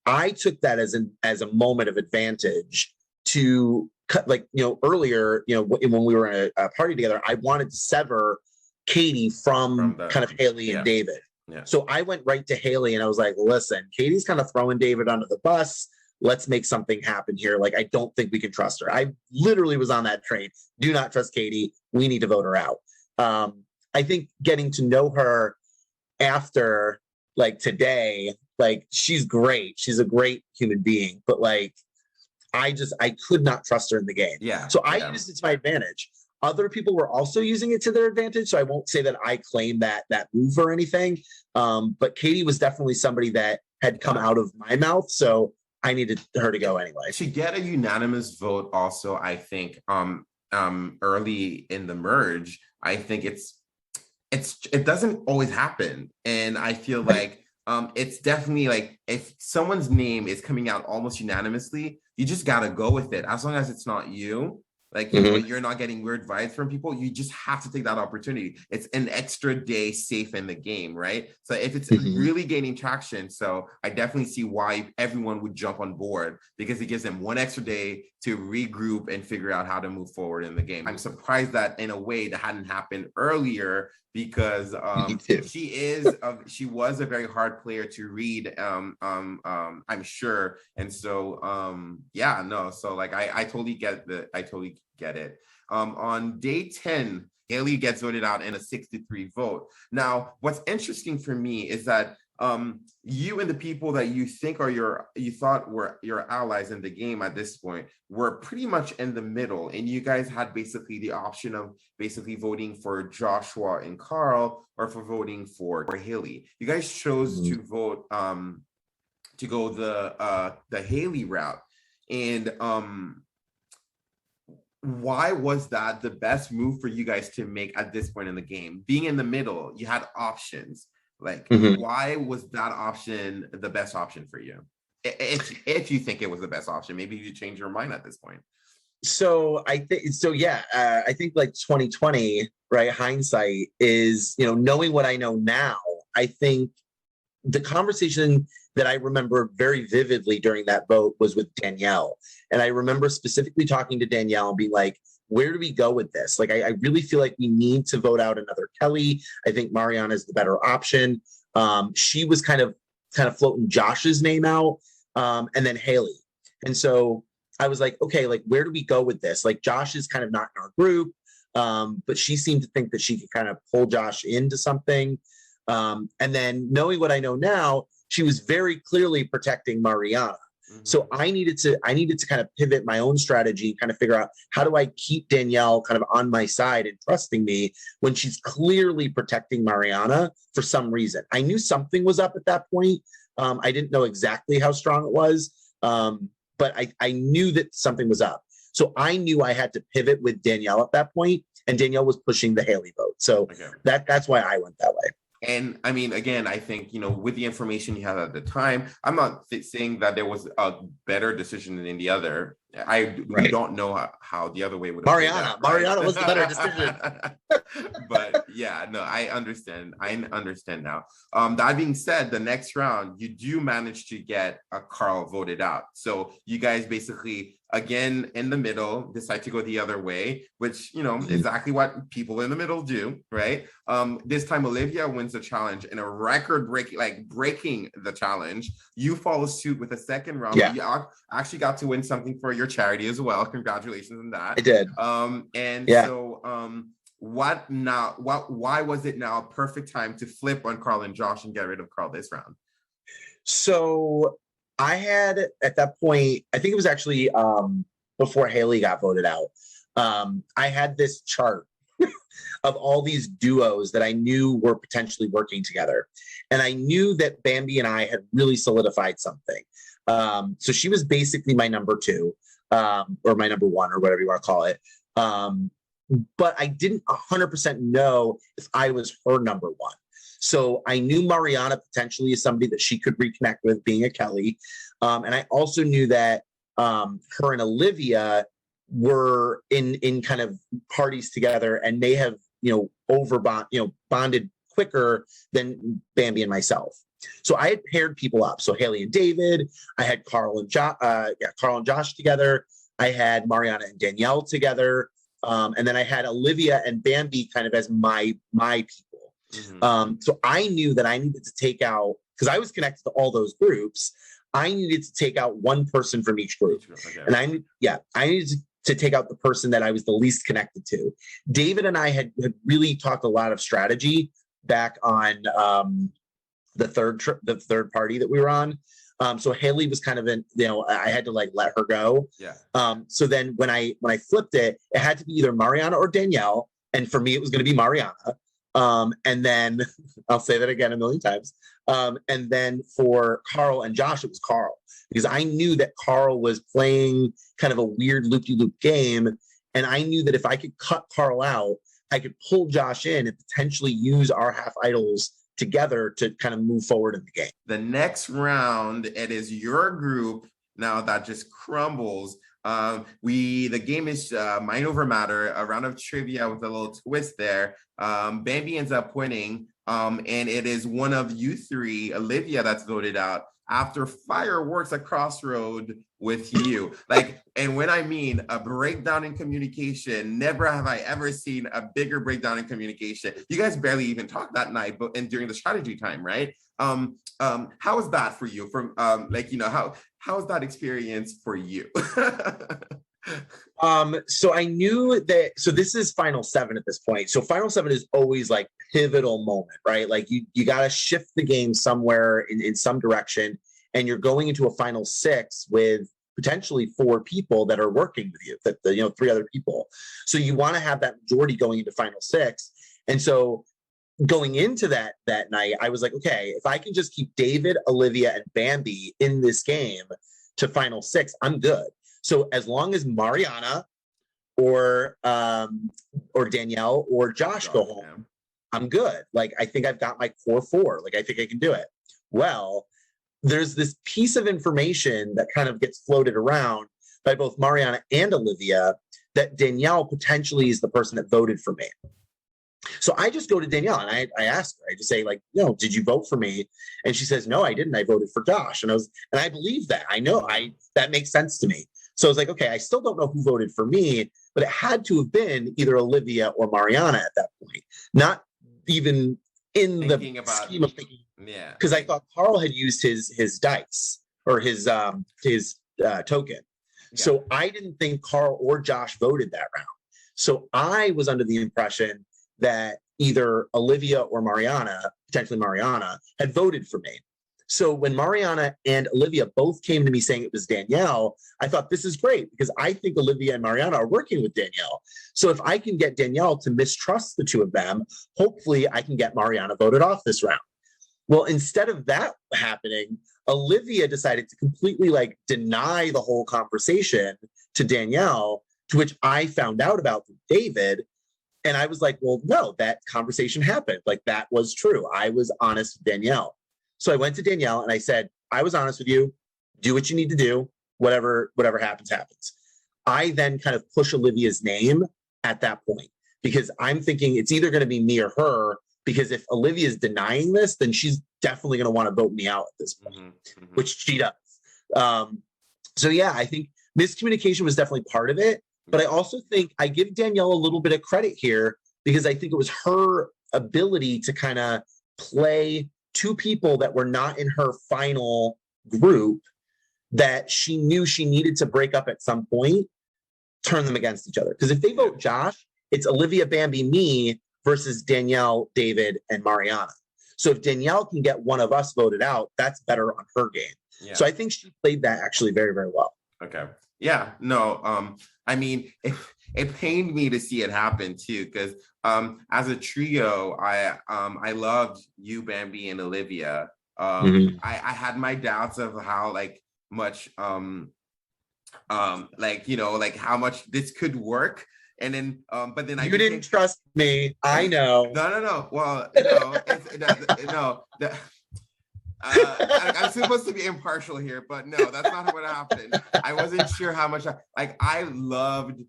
I took that as a moment of advantage to like, earlier, when we were in a party together, I wanted to sever Katie from kind of Haley and David. Yeah. So I went right to Haley and I was like, listen, Katie's kind of throwing David under the bus. Let's make something happen here. Like, I don't think we can trust her. I literally was on that train. Do not trust Katie. We need to vote her out. I think getting to know her after, like, today, like, she's great. She's a great human being, but like, I could not trust her in the game. Yeah. So I used it to my advantage. Other people were also using it to their advantage. So I won't say that I claim that move or anything. But Katie was definitely somebody that had come out of my mouth. So I needed her to go anyway. To get a unanimous vote also, I think early in the merge, I think it doesn't always happen. And I feel like it's definitely like, if someone's name is coming out almost unanimously, you just got to go with it. As long as it's not you. Like, you're not getting weird vibes from people, you just have to take that opportunity. It's an extra day safe in the game, right? So if it's really gaining traction, so I definitely see why everyone would jump on board, because it gives them one extra day to regroup and figure out how to move forward in the game. I'm surprised that in a way that hadn't happened earlier, because she was a very hard player to read, I'm sure. And so so like I totally get it. On day 10, Haley gets voted out in a 6-3 vote. Now, what's interesting for me is that you and the people that you think are you thought were your allies in the game at this point were pretty much in the middle, and you guys had basically the option of basically voting for Joshua and Carl, or for voting for Haley. You guys chose to vote to go the Haley route, and why was that the best move for you guys to make at this point in the game? Being in the middle, you had options. Like, why was that option the best option for you? If you think it was the best option, maybe you change your mind at this point. So I think I think like 2020, right? Hindsight is, knowing what I know now. I think the conversation that I remember very vividly during that vote was with Danielle. And I remember specifically talking to Danielle and being like, where do we go with this? Like, I really feel like we need to vote out another Kelly. I think Mariana is the better option. She was kind of floating Josh's name out, and then Haley. And so I was like, okay, like, where do we go with this? Like, Josh is kind of not in our group, but she seemed to think that she could kind of pull Josh into something. And then knowing what I know now, she was very clearly protecting Mariana. So I needed to kind of pivot my own strategy and kind of figure out, how do I keep Danielle kind of on my side and trusting me when she's clearly protecting Mariana for some reason. I knew something was up at that point. I didn't know exactly how strong it was, but I knew that something was up. So I knew I had to pivot with Danielle at that point, and Danielle was pushing the Haley vote. So that's why I went that way. And I mean, again, I think, with the information you had at the time, I'm not saying that there was a better decision than the other. We don't know how the other way would have Mariana was the better decision. But yeah, no, I understand now. That being said, the next round, you do manage to get a Carl voted out. So you guys basically, again, in the middle, decide to go the other way, which, exactly what people in the middle do, right? This time Olivia wins the challenge in a breaking the challenge. You follow suit with a second round. You actually got to win something for your charity as well. Congratulations on that. I did. So why was it now a perfect time to flip on Carl and Josh and get rid of Carl this round? So I had, at that point, I think it was actually before Haley got voted out, I had this chart of all these duos that I knew were potentially working together. And I knew that Bambi and I had really solidified something. So she was basically my number 2, or my number 1, or whatever you want to call it. But I didn't 100% know if I was her number 1. So I knew Mariana potentially is somebody that she could reconnect with, being a Kelly. And I also knew that her and Olivia were in kind of parties together, and may have, bonded quicker than Bambi and myself. So I had paired people up. So Haley and David, I had Carl and Josh together. I had Mariana and Danielle together. And then I had Olivia and Bambi kind of as my people. So I knew that I needed to take out, because I was connected to all those groups, I needed to take out one person from each group. Okay. And I needed to take out the person that I was the least connected to. David and I had really talked a lot of strategy back on the third party that we were on. So Haley was kind of in, I had to like let her go. Yeah. So then when I flipped it, it had to be either Mariana or Danielle. And for me, it was going to be Mariana. And then I'll say that again a million times. And then for Carl and Josh, it was Carl, because I knew that Carl was playing kind of a weird loop-de-loop game. And I knew that if I could cut Carl out, I could pull Josh in and potentially use our half idols together to kind of move forward in the game. The next round, it is your group now that just crumbles. The game is mind over matter, a round of trivia with a little twist there. Bambi ends up winning, and it is one of you three, Olivia, that's voted out after fireworks at Crossroad with you. And when I mean a breakdown in communication, never have I ever seen a bigger breakdown in communication. You guys barely even talked that night, and during the strategy time, right? How was that for you? How was that experience for you? So I knew that, so this is final 7 at this point. So final 7 is always like pivotal moment, right? Like you got to shift the game somewhere in some direction, and you're going into a final 6 with potentially 4 people that are working with you, that 3 other people. So you want to have that majority going into final 6. And so going into that night, I was like, okay, if I can just keep David, Olivia, and Bambi in this game to final 6, I'm good. So as long as Mariana or Danielle or Josh go home, I'm good. Like, I think I've got my core 4. Like, I think I can do it. Well, there's this piece of information that kind of gets floated around by both Mariana and Olivia that Danielle potentially is the person that voted for me. So I just go to Danielle and I ask her, I just say, like, did you vote for me? And she says, no, I didn't. I voted for Josh. And I believe that. I know that makes sense to me. So I was like, okay, I still don't know who voted for me, but it had to have been either Olivia or Mariana at that point. Not even in thinking the scheme of thinking. Yeah. Because I thought Carl had used his dice or his token. Yeah. So I didn't think Carl or Josh voted that round. So I was under the impression that either Olivia or Mariana, potentially Mariana, had voted for me. So when Mariana and Olivia both came to me saying it was Danielle, I thought, this is great, because I think Olivia and Mariana are working with Danielle. So if I can get Danielle to mistrust the 2 of them, hopefully I can get Mariana voted off this round. Well, instead of that happening, Olivia decided to completely deny the whole conversation to Danielle, to which I found out about from David. And I was like, well, no, that conversation happened. Like, that was true. I was honest with Danielle. So I went to Danielle and I said, I was honest with you. Do what you need to do. Whatever happens, happens. I then kind of push Olivia's name at that point, because I'm thinking it's either going to be me or her, because if Olivia is denying this, then she's definitely going to want to vote me out at this point, which she does. So yeah, I think miscommunication was definitely part of it. But I also think I give Danielle a little bit of credit here, because I think it was her ability to kind of play 2 people that were not in her final group that she knew she needed to break up at some point, turn them against each other. Because if they vote Josh, it's Olivia, Bambi, me versus Danielle, David, and Mariana. So if Danielle can get one of us voted out, that's better on her game. Yeah. So I think she played that actually very, very well. Okay. Yeah, no, I mean, it pained me to see it happen too, because as a trio, I loved you, Bambi, and Olivia. I had my doubts of how much how much this could work. And then, but then you didn't trust me. I know. No. Well, no. I'm supposed to be impartial here, but no, that's not what happened. I wasn't sure how much I loved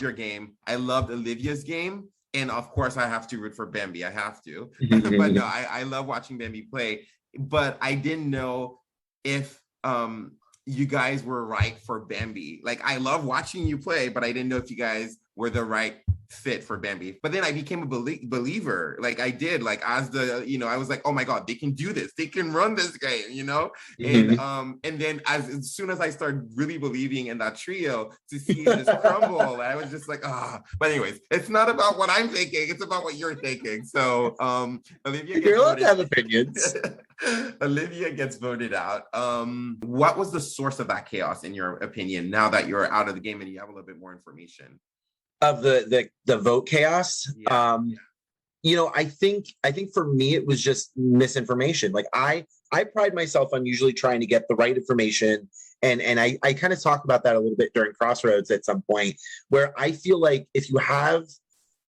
your game. I loved Olivia's game, and of course I have to root for Bambi. I have to. But no, I love watching Bambi play. But I didn't know if you guys were right for Bambi. Like, I love watching you play, but I didn't know if you guys were the right fit for Bambi. But then I became a believer. Like, I did, like, as the, I was like, oh my God, they can do this. They can run this game. And then as soon as I started really believing in that trio, to see it just crumble, I was just like, But anyways, it's not about what I'm thinking. It's about what you're thinking. So Olivia, you're allowed to have opinions. Olivia gets voted out. What was the source of that chaos, in your opinion, now that you're out of the game and you have a little bit more information? Of the vote chaos. I think for me it was just misinformation. Like I pride myself on usually trying to get the right information, and I kind of talk about that a little bit during Crossroads at some point, where I feel like if you have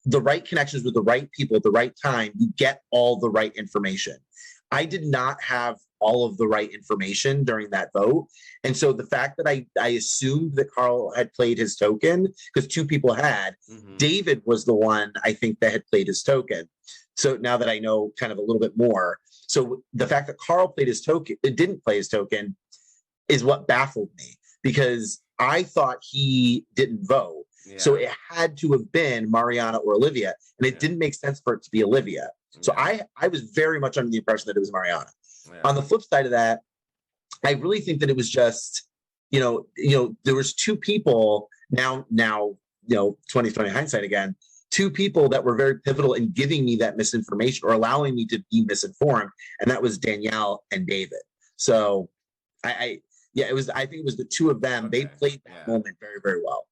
the right connections with the right people at the right time, you get all the right information. I did not have all of the right information during that vote. And so the fact that I assumed that Carl had played his token, because two people had, David was the one I think that had played his token. So now that I know kind of a little bit more. So the fact that Carl played his token, it didn't play his token, is what baffled me, because I thought he didn't vote. Yeah. So it had to have been Mariana or Olivia, and it didn't make sense for it to be Olivia. So I was very much under the impression that it was Mariana. Yeah. On the flip side of that, I really think that it was just, there was two people now, 2020 hindsight again, two people that were very pivotal in giving me that misinformation or allowing me to be misinformed. And that was Danielle and David. So I think it was the two of them. Okay. They played that moment very, very well.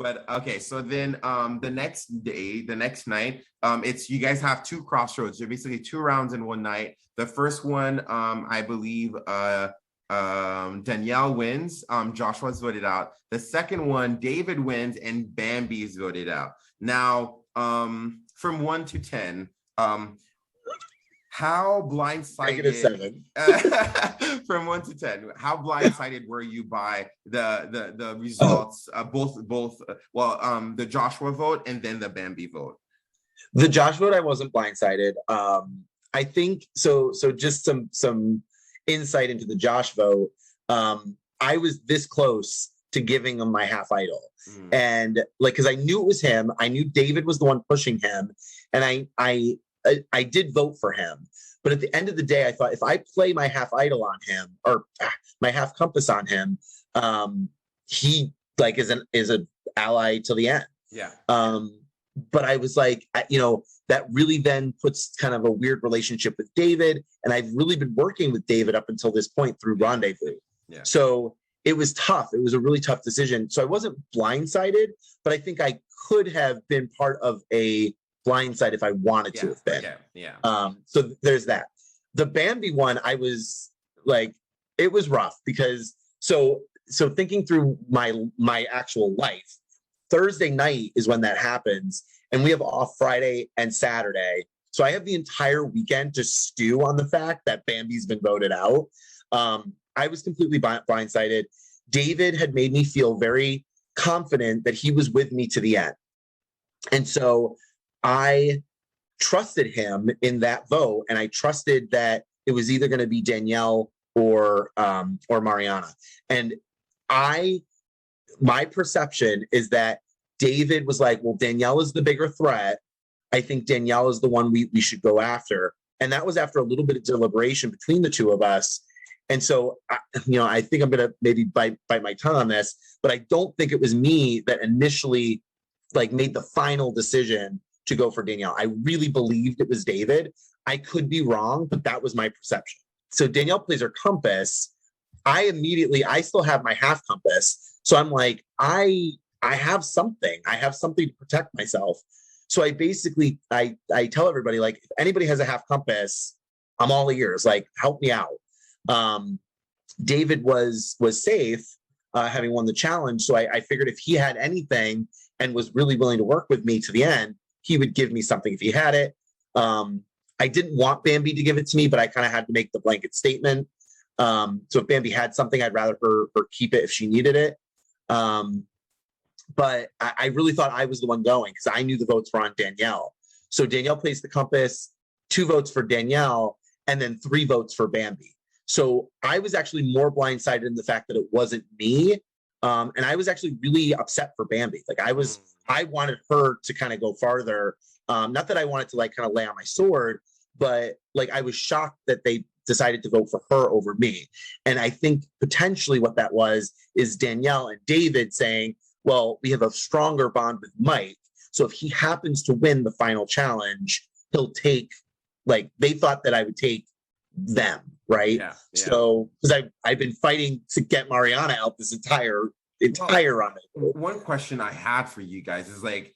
But okay, so then the next night, it's, you guys have two Crossroads. So basically 2 rounds in one night. The first one, I believe Danielle wins. Joshua's voted out. The second one, David wins and Bambi's voted out. Now, from 1 to 10, how blindsided? From 1 to 10, how blindsided were you by the results? Both the Joshua vote and then the Bambi vote. The Josh vote, I wasn't blindsided. I think so. So just some insight into the Josh vote. I was this close to giving him my half idol, and because I knew it was him. I knew David was the one pushing him, and I did vote for him. But at the end of the day, I thought if I play my half idol on him, or my half compass on him, he is an ally till the end. Yeah. But I was like, that really then puts kind of a weird relationship with David. And I've really been working with David up until this point through Rendezvous. Yeah. So it was tough. It was a really tough decision. So I wasn't blindsided, but I think I could have been part of a blindside if I wanted to have been. Okay. Yeah. So there's that. The Bambi one, I was like, it was rough because so thinking through my actual life, Thursday night is when that happens, and we have off Friday and Saturday. So I have the entire weekend to stew on the fact that Bambi's been voted out. I was completely blindsided. David had made me feel very confident that he was with me to the end. And so I trusted him in that vote, and I trusted that it was either going to be Danielle or Mariana. And my perception is that David was like, well, Danielle is the bigger threat. I think Danielle is the one we should go after. And that was after a little bit of deliberation between the two of us. And so, I think I'm going to maybe bite my tongue on this, but I don't think it was me that initially made the final decision to go for Danielle. I really believed it was David. I could be wrong, but that was my perception. So Danielle plays her compass. I still have my half compass. So I'm like, I have something. I have something to protect myself. So I basically, I tell everybody, if anybody has a half compass, I'm all ears, help me out. David was safe, having won the challenge. So I figured if he had anything and was really willing to work with me to the end, he would give me something if he had it. I didn't want Bambi to give it to me, but I kind of had to make the blanket statement. So if Bambi had something, I'd rather her keep it if she needed it. But I really thought I was the one going because I knew the votes were on Danielle. So Danielle plays the compass, 2 votes for Danielle, and then 3 votes for Bambi. So I was actually more blindsided in the fact that it wasn't me. And I was actually really upset for Bambi. Like I wanted her to kind of go farther. Not that I wanted to like kind of lay on my sword, but like I was shocked that they decided to vote for her over me. And I think potentially what that was is Danielle and David saying, well, we have a stronger bond with Mike. So if he happens to win the final challenge, he'll take, like, they thought that I would take them, right? Yeah. So because I've been fighting to get Mariana out this entire run. One question I had for you guys is like,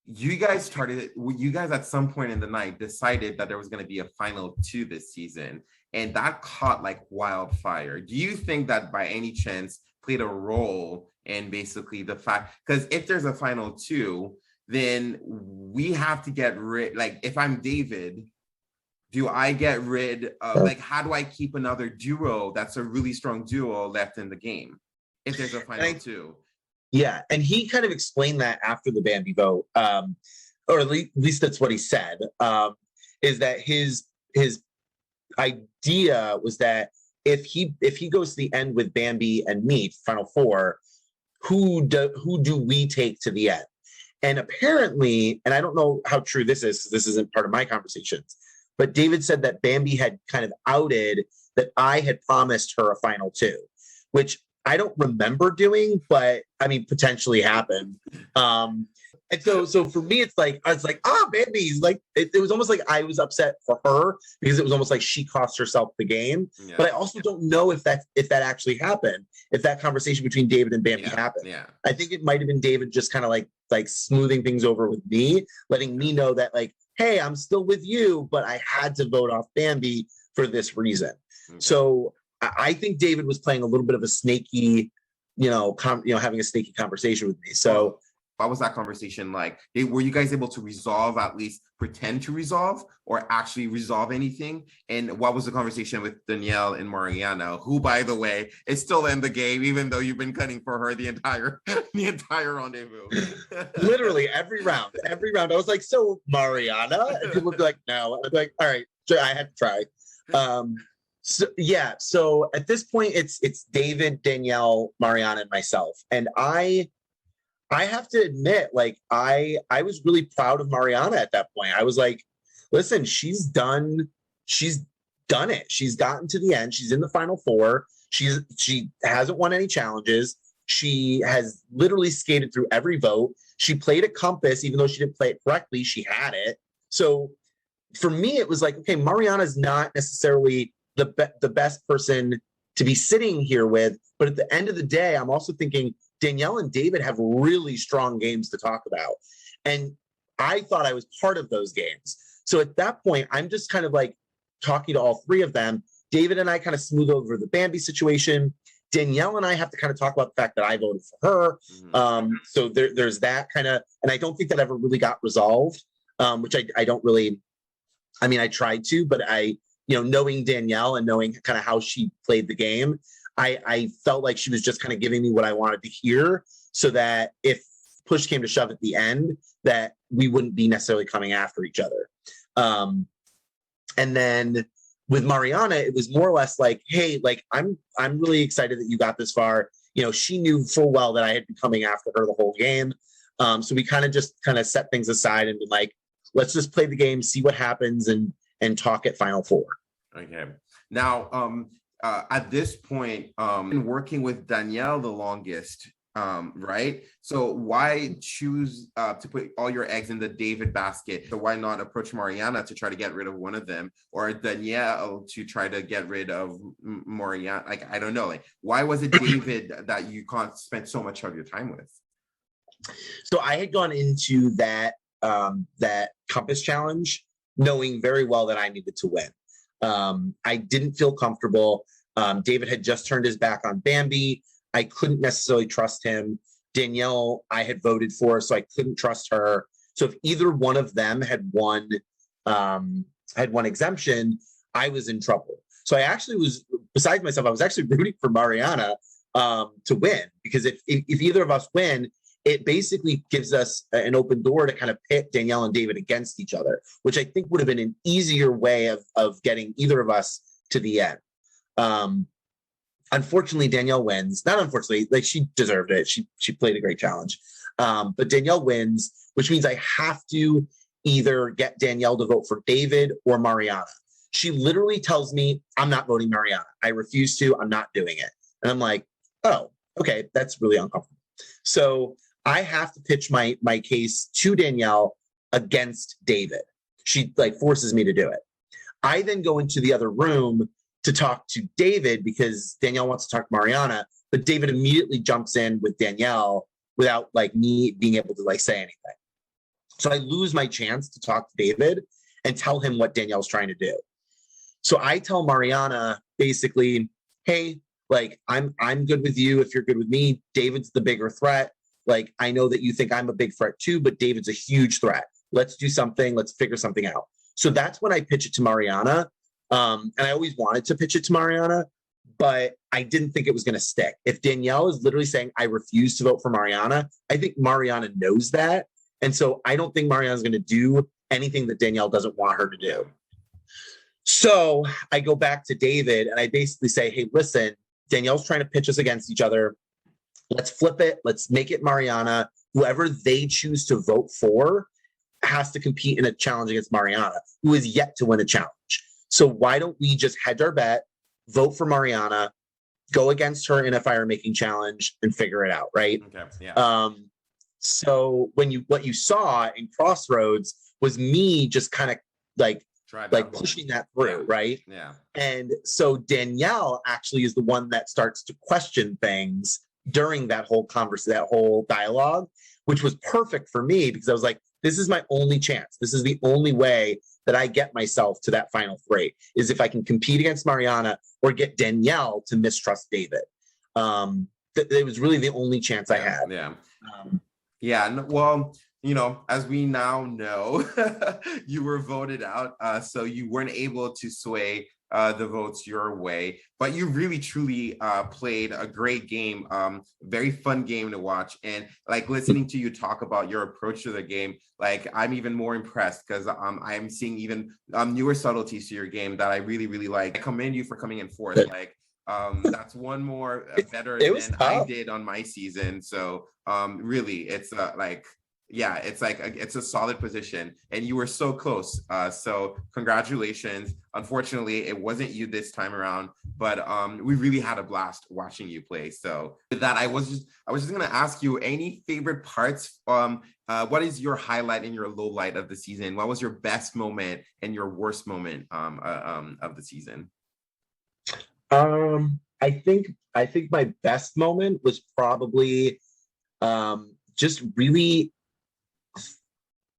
you guys at some point in the night decided that there was going to be a final 2 this season, and that caught like wildfire. Do you think that by any chance played a role in basically the fact, because if there's a final 2, then we have to get rid, like if I'm David, do I get rid of, like, how do I keep another duo that's a really strong duo left in the game if there's a final 2? Yeah, and he kind of explained that after the Bambi vote, or at least that's what he said, is that his idea was that if he goes to the end with Bambi and me, final 4, who do we take to the end? And apparently, and I don't know how true this is, because this isn't part of my conversations, but David said that Bambi had kind of outed that I had promised her a final 2, which I don't remember doing, but I mean, potentially happened. And so for me, it's like, I was like, Bambi's like, it was almost like I was upset for her because it was almost like she cost herself the game. Yeah. But I also don't know if that actually happened, if that conversation between David and Bambi happened. Yeah. I think it might have been David just kind of like smoothing things over with me, letting me know that like, hey, I'm still with you, but I had to vote off Bambi for this reason. Okay. So I think David was playing a little bit of a snaky, having a snaky conversation with me. So what was that conversation like? Were you guys able to resolve, at least pretend to resolve, or actually resolve anything? And what was the conversation with Danielle and Mariana, who, by the way, is still in the game, even though you've been cutting for her the entire rendezvous? Literally every round, I was like, so Mariana? And people would be like, no. I'd be like, all right, I had to try. So at this point, it's David, Danielle, Mariana, and myself. And I have to admit, like, I was really proud of Mariana at that point. I was like, listen, she's done it. She's gotten to the end. She's in the final 4. She hasn't won any challenges. She has literally skated through every vote. She played a compass, even though she didn't play it correctly, she had it. So for me, it was like, okay, Mariana's not necessarily the best person to be sitting here with. But at the end of the day, I'm also thinking Danielle and David have really strong games to talk about. And I thought I was part of those games. So at that point, I'm just kind of like talking to all 3 of them. David and I kind of smooth over the Bambi situation. Danielle and I have to kind of talk about the fact that I voted for her. Mm-hmm. So there's that kind of, and I don't think that ever really got resolved, which I don't really, I mean, I tried to, but knowing Danielle and knowing kind of how she played the game, I felt like she was just kind of giving me what I wanted to hear, so that if push came to shove at the end, that we wouldn't be necessarily coming after each other. And then with Mariana, it was more or less like, hey, like, I'm really excited that you got this far. She knew full well that I had been coming after her the whole game. So we kind of set things aside and been like, let's just play the game, see what happens, and talk at final 4. Okay. Now, at this point, been working with Danielle the longest, right? So why choose to put all your eggs in the David basket? So why not approach Mariana to try to get rid of one of them, or Danielle to try to get rid of Mariana? Like, I don't know. Like, why was it David that you can't spend so much of your time with? So I had gone into that compass challenge knowing very well that I needed to win. I didn't feel comfortable. David had just turned his back on Bambi. I couldn't necessarily trust him. Danielle, I had voted for, so I couldn't trust her. So if either one of them had won exemption, I was in trouble. So I actually was, besides myself, I was actually rooting for Mariana to win, because if either of us win, it basically gives us an open door to kind of pit Danielle and David against each other, which I think would have been an easier way of getting either of us to the end. Unfortunately, Danielle wins. Not unfortunately, like she deserved it. She played a great challenge. But Danielle wins, which means I have to either get Danielle to vote for David or Mariana. She literally tells me, I'm not voting Mariana. I refuse to. I'm not doing it. And I'm like, oh, okay, that's really uncomfortable. So I have to pitch my case to Danielle against David. She like forces me to do it. I then go into the other room to talk to David because Danielle wants to talk to Mariana, but David immediately jumps in with Danielle without like me being able to like say anything. So I lose my chance to talk to David and tell him what Danielle's trying to do. So I tell Mariana basically, hey, like I'm good with you if you're good with me. David's the bigger threat. Like I know that you think I'm a big threat too, but David's a huge threat. Let's do something. Let's figure something out. So that's when I pitch it to Mariana. And I always wanted to pitch it to Mariana, but I didn't think it was going to stick. If Danielle is literally saying, I refuse to vote for Mariana, I think Mariana knows that. And so I don't think Mariana's going to do anything that Danielle doesn't want her to do. So I go back to David and I basically say, hey, listen, Danielle's trying to pitch us against each other. Let's flip it. Let's make it Mariana. Whoever they choose to vote for has to compete in a challenge against Mariana, who is yet to win a challenge. So why don't we just hedge our bet, vote for Mariana, go against her in a fire making challenge and figure it out, right? Okay. Yeah. So what you saw in Crossroads was me just kind of like pushing that through, right? Yeah. And so Danielle actually is the one that starts to question things during that whole conversation, that whole dialogue, which was perfect for me because I was like, this is my only chance. This is the only way that I get myself to that final three is if I can compete against Mariana or get Danielle to mistrust David. It was really the only chance I had. Yeah. Well, as we now know, you were voted out, so you weren't able to sway the votes your way, but you really truly played a great game, very fun game to watch. And like listening to you talk about your approach to the game, like I'm even more impressed because I'm seeing even newer subtleties to your game that I really, really like. I commend you for coming in fourth. Like that's one more better than I did on my season. So really, it's it's a solid position and you were so close. So congratulations. Unfortunately, it wasn't you this time around, but we really had a blast watching you play. So with that, I was just gonna ask you any favorite parts. What is your highlight and your low light of the season? What was your best moment and your worst moment of the season? I think my best moment was probably just really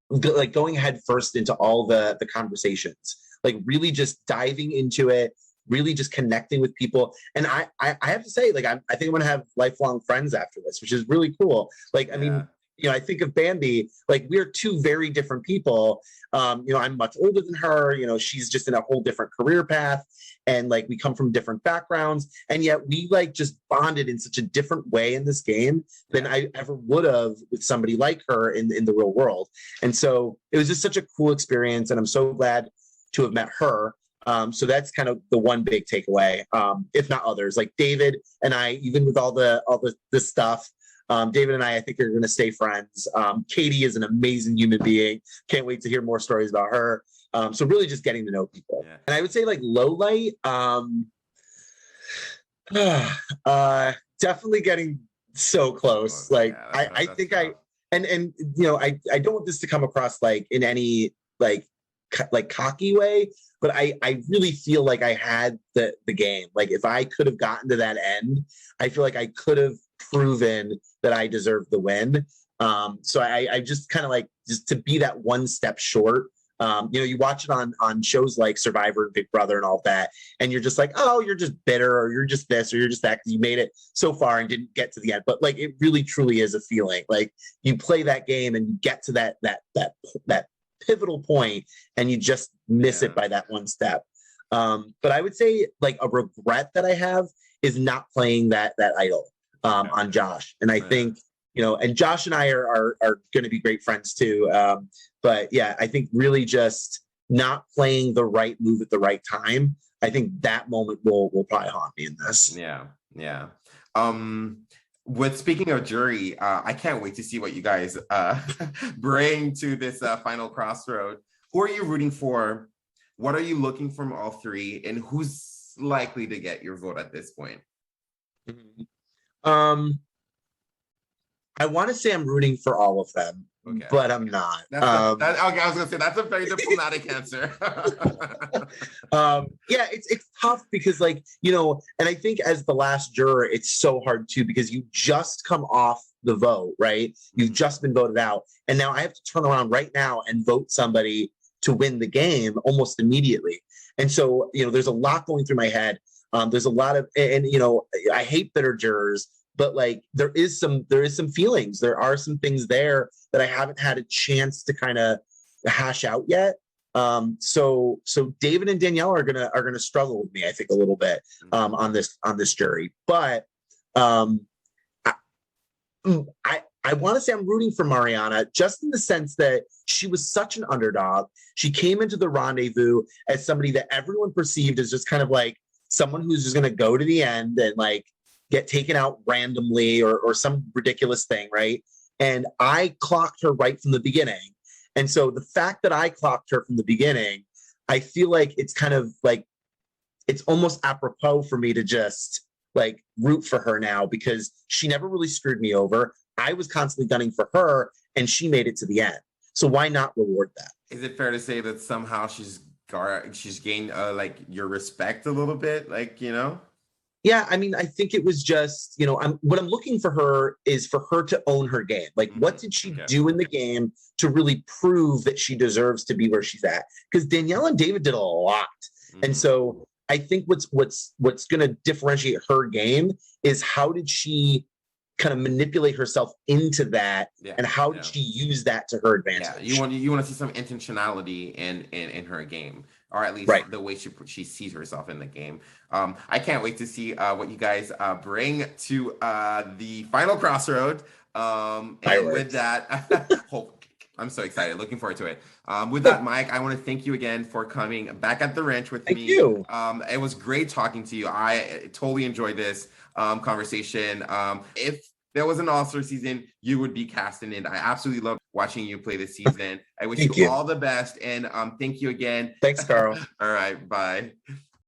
like going head first into all the conversations, like really just diving into it, really just connecting with people. And I have to say, like, I think I'm gonna have lifelong friends after this, which is really cool. Like, I mean, I think of Bambi, like we're two very different people. I'm much older than her, she's just in a whole different career path. And like, we come from different backgrounds. And yet we like just bonded in such a different way in this game than I ever would have with somebody like her in the real world. And so it was just such a cool experience. And I'm so glad to have met her. So that's kind of the one big takeaway, if not others. Like David and I, even with all this stuff, David and I think are going to stay friends. Katie is an amazing human being. Can't wait to hear more stories about her. So really just getting to know people. Yeah. And I would say like low light, definitely getting so close. Like I think tough. I don't want this to come across like in any like cocky way, but I really feel like I had the game. Like if I could have gotten to that end, I feel like I could have proven that I deserved the win. So I just kind of like just to be that one step short. You watch it on shows like Survivor and Big Brother and all that, and you're just like, oh, you're just bitter, or you're just this, or you're just that because you made it so far and didn't get to the end. But like, it really truly is a feeling. Like you play that game and you get to that pivotal point, and you just miss it by that one step. But I would say like a regret that I have is not playing that idol on Josh, and I think. And Josh and I are going to be great friends too. But yeah, I think really just not playing the right move at the right time I think that moment will probably haunt me in this. Yeah. With speaking of jury, I can't wait to see what you guys bring to this final crossroad. Who are you rooting for? What are you looking from all three? And who's likely to get your vote at this point? Um, I want to say I'm rooting for all of them, Okay. but I'm not. Okay, I was gonna say that's a very diplomatic answer. Yeah, it's tough because, like, you know, and I think as the last juror, it's so hard too because you just come off the vote, right? You've just been voted out, and now I have to turn around right now and vote somebody to win the game almost immediately. And so, you know, there's a lot going through my head. There's a lot of, and you know, I hate bitter jurors, but like there is some feelings. There are some things there that I haven't had a chance to kind of hash out yet. So David and Danielle are gonna struggle with me, I think, a little bit on this jury. But I want to say I'm rooting for Mariana just in the sense that she was such an underdog. She came into the rendezvous as somebody that everyone perceived as just kind of like someone who's just going to go to the end and like get taken out randomly or some ridiculous thing, right? And I clocked her right from the beginning. And so the fact that I clocked her from the beginning, I feel like it's kind of like, it's almost apropos for me to just like root for her now because she never really screwed me over. I was constantly gunning for her and she made it to the end. So why not reward that? Is it fair to say that somehow she's gained like your respect a little bit, like, you know? Yeah, I mean, I think it was just, you know, what I'm looking for her is for her to own her game. Like, what did she do in the game to really prove that she deserves to be where she's at? Because Danielle and David did a lot. And so I think what's going to differentiate her game is how did she kind of manipulate herself into that, and how did she use that to her advantage? Yeah, you want to see some intentionality in her game, or at least the way she sees herself in the game. I can't wait to see what you guys bring to the final crossroad. And with that, I'm so excited. Looking forward to it. With that, Mike, I want to thank you again for coming back at the ranch with me. Thank you. It was great talking to you. I totally enjoyed this conversation. If there was an All-Star season, you would be casting in. I absolutely love watching you play this season. I wish you all the best, and thank you again. Thanks, Carl. All right, bye.